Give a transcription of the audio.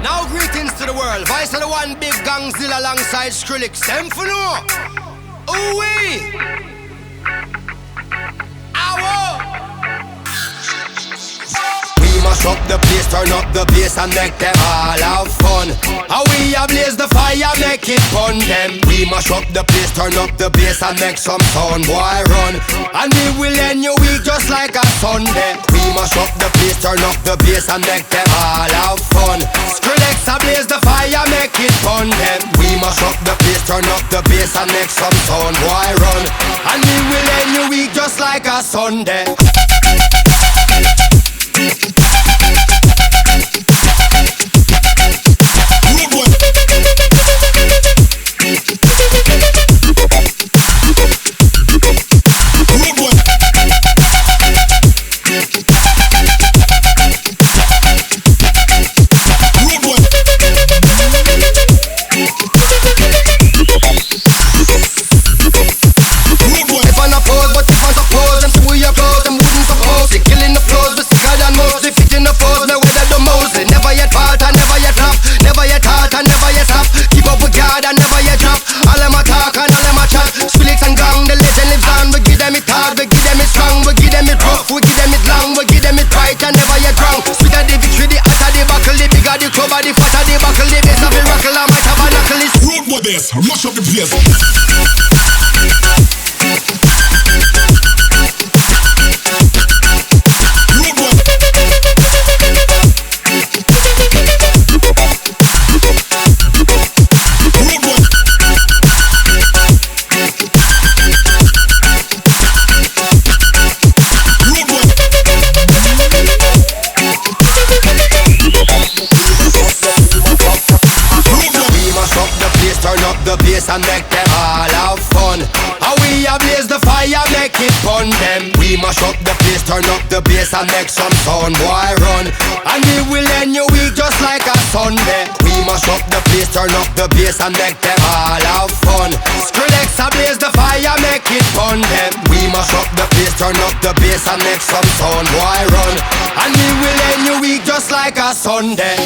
Now greetings to the world. Vice of the one big gangzilla alongside Skrillex. Them for no. Ooh-wee. Ow. We mash up the place, turn up the bass and make them all have fun. How we ablaze the fire, make it fun them. We mash up the place, turn up the bass and make some sound, boy run. And we will end your week just like a Sunday. We mash up the place, turn up the bass and make them all have fun. Skrillex ablaze the fire, make it fun them. We mash up the place, turn up the bass and make some sound, boy run. And we will end your week just like a Sunday. Mash up the place. And make them all have fun. How we ablaze the fire, make it fun them. We mash up the place, turn up the bass and make some sound, boy run. And we will end your week just like a Sunday. We mash up the place, turn up the bass and make them all have fun. Skrillex ablaze the fire, make it fun them. We mash up the place, turn up the bass and make some sound, boy run. And we will end your week just like a Sunday.